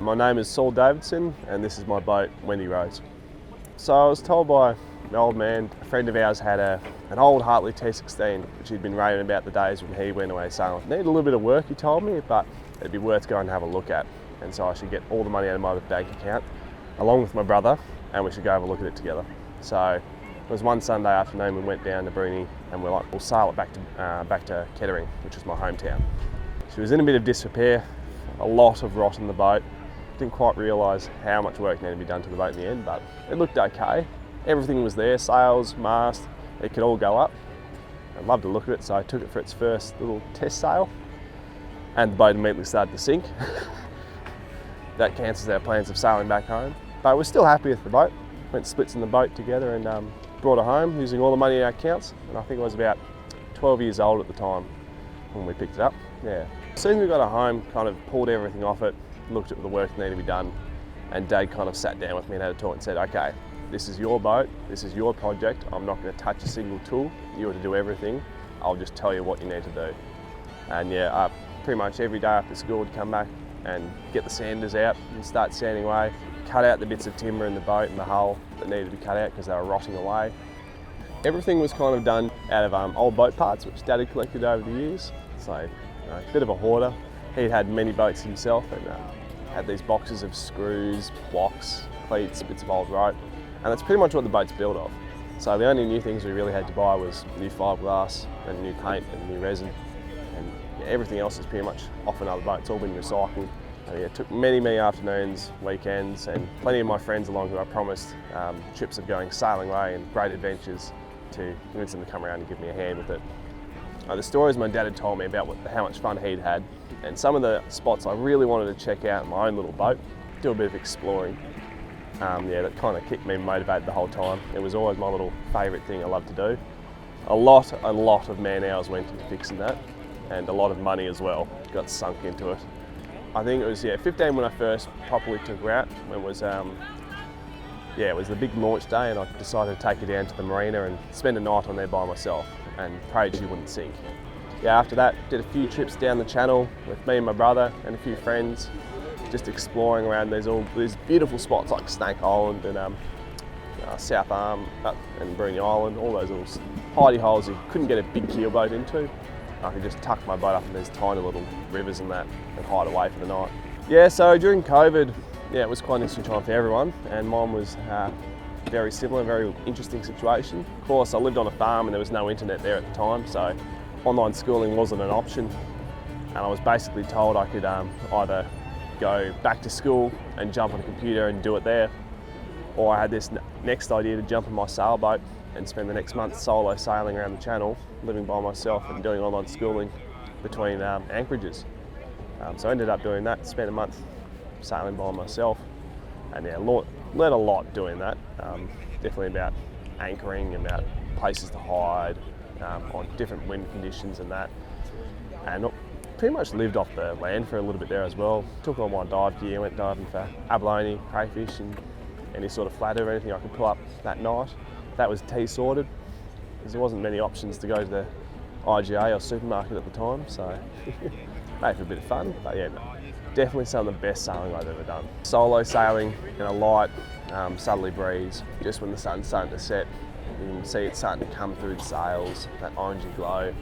My name is Saul and this is my boat, Wendy Rose. So I was told by an old man, a friend of ours had an old Hartley T16, which he'd been raving about the days when he went away sailing. It needed a little bit of work, he told me, but it'd be worth going and have a look at. And so I should get all the money out of my bank account, along with my brother, and we should go have a look at it together. So it was one Sunday afternoon, we went down to Bruni and we're like, we'll sail it back to Kettering, which is my hometown. She was in a bit of disrepair, a lot of rot in the boat. Didn't quite realise how much work needed to be done to the boat in the end, but it looked okay. Everything was there, sails, mast, it could all go up. I loved to look at it, so I took it for its first little test sail, and the boat immediately started to sink. That cancels our plans of sailing back home. But we're still happy with the boat. Went splits in the boat together and brought her home using all the money in our accounts. And I think I was about 12 years old at the time when we picked it up. Yeah. As soon as we got her home, kind of pulled everything off it, looked at the work that needed to be done, and Dad kind of sat down with me and had a talk and said, okay, this is your boat, this is your project, I'm not going to touch a single tool, you are to do everything, I'll just tell you what you need to do. And yeah, pretty much every day after school would come back and get the sanders out and start sanding away, cut out the bits of timber in the boat and the hull that needed to be cut out because they were rotting away. Everything was kind of done out of old boat parts which Dad had collected over the years, so a bit of a hoarder. He'd had many boats himself and had these boxes of screws, blocks, cleats, bits of old rope, and that's pretty much what the boat's built of. So the only new things we really had to buy was new fiberglass and new paint and new resin, and yeah, everything else is pretty much off another boat. It's all been recycled. And yeah, it took many afternoons, weekends, and plenty of my friends along who I promised trips of going sailing away and great adventures to convince them to come around and give me a hand with it. The stories my dad had told me about how much fun he'd had, and some of the spots I really wanted to check out in my own little boat, do a bit of exploring. Yeah, that kind of kept me motivated the whole time. It was always my little favourite thing I loved to do. A lot of man hours went into fixing that, and a lot of money as well got sunk into it. I think it was 15 when I first properly took her out. It was it was the big launch day, and I decided to take her down to the marina and spend a night on there by myself and prayed she wouldn't sink. Yeah, after that, did a few trips down the channel with me and my brother and a few friends, just exploring around these beautiful spots like Snake Island and South Arm and Bruni Island, all those little hidey holes you couldn't get a big keelboat into. I could just tuck my boat up in these tiny little rivers and that and hide away for the night. Yeah, so during COVID, it was quite an interesting time for everyone, and mine was very similar, very interesting situation. Of course, I lived on a farm and there was no internet there at the time, so online schooling wasn't an option. And I was basically told I could either go back to school and jump on a computer and do it there, or I had this next idea to jump in my sailboat and spend the next month solo sailing around the channel, living by myself and doing online schooling between anchorages. So I ended up doing that, spent a month sailing by myself, and yeah, learned a lot doing that. Definitely about anchoring, about places to hide, on different wind conditions and that. And pretty much lived off the land for a little bit there as well. Took all my dive gear, went diving for abalone, crayfish, and any sort of flathead or anything I could pull up that night. That was sorted, because there wasn't many options to go to the IGA or supermarket at the time, so made for a bit of fun. But yeah, definitely some of the best sailing I've ever done. Solo sailing in a light, southerly breeze, just when the sun's starting to set, you can see it starting to come through the sails, that orangey glow.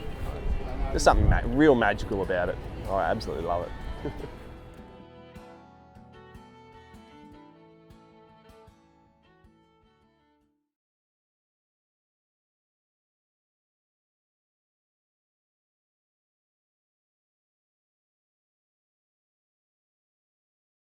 There's something real magical about it. I absolutely love it.